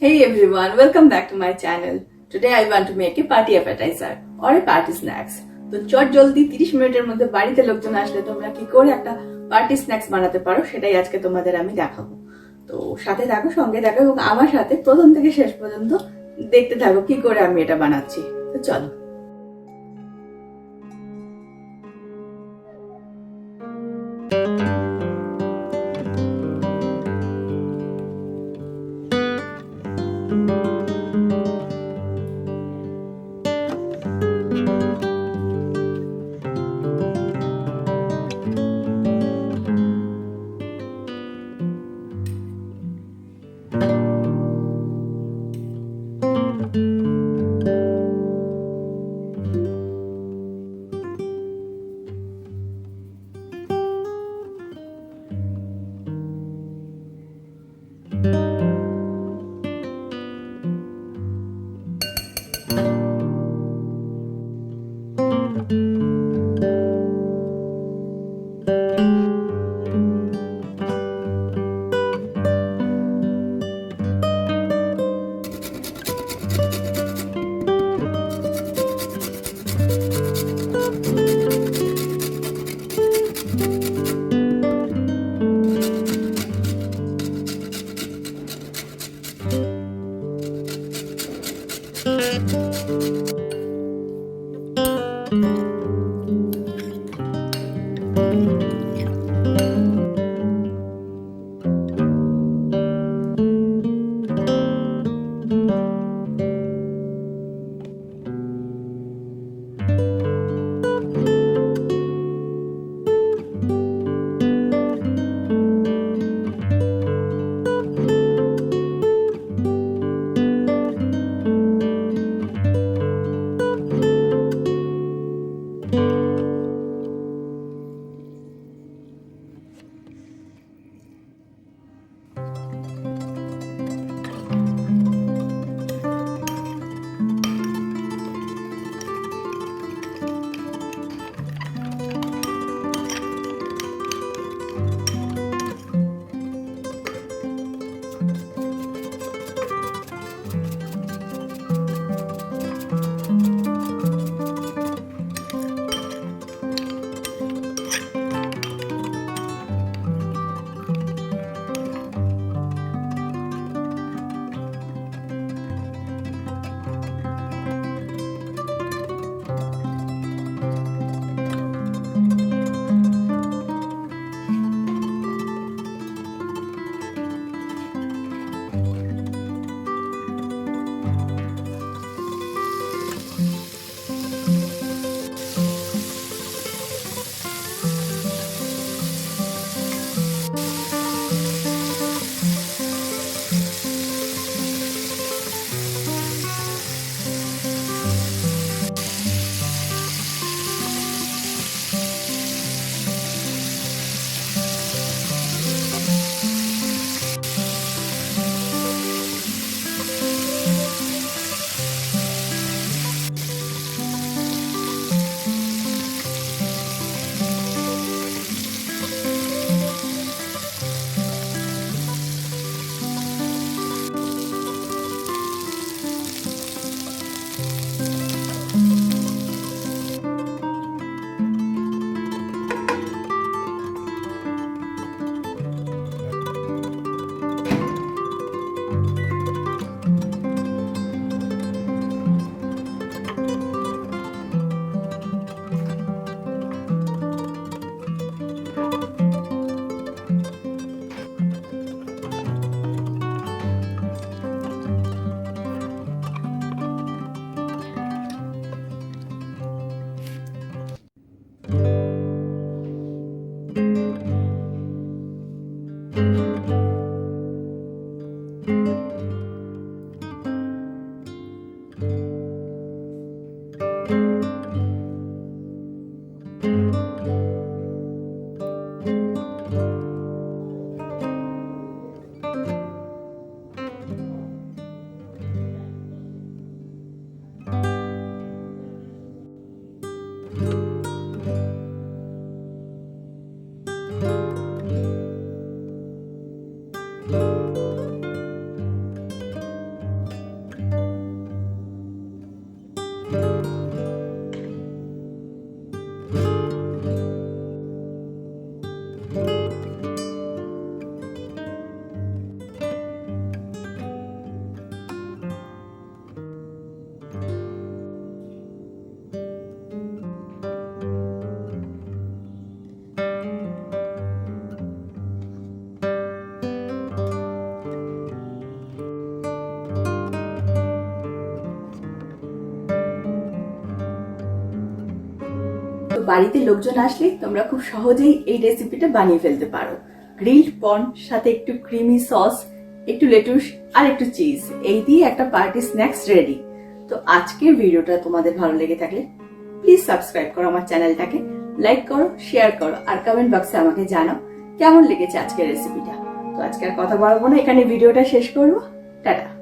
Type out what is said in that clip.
Hey everyone, welcome back to my channel. Today I want to make a party appetizer or a party snacks. তো চট জলদি 30 মিনিটের মধ্যে বাড়িতে লোকজন আসলে তোমরা কি করে একটা পার্টি স্ন্যাক্স বানাতে পারো সেটাই আজকে তোমাদের আমি দেখাবো। তো সাথে থাকো, সঙ্গে থাকো এবং আমার সাথে প্রথম থেকে শেষ পর্যন্ত দেখতে থাকো কি করে আমি এটা বানাচ্ছি। তো চলো। বাড়িতে লোকজন আসলে তোমরা খুব সহজেই এই রেসিপিটা বানিয়ে ফেলতে পারো। গ্রিলড প্রন সাথে একটু ক্রিমি সস, একটু লেটুস আর একটু চিজ, এই দিয়ে একটা পার্টি স্ন্যাক্স রেডি। তো আজকের ভিডিওটা তোমাদের ভালো লেগে থাকলে প্লিজ সাবস্ক্রাইব করো আমার চ্যানেলটাকে, লাইক করো, শেয়ার করো আর কমেন্ট বক্সে আমাকে জানাও কেমন লেগেছে আজকের রেসিপিটা। তো আজকে আর কথা বলবো না, এখানে ভিডিওটা শেষ করবো। টাটা।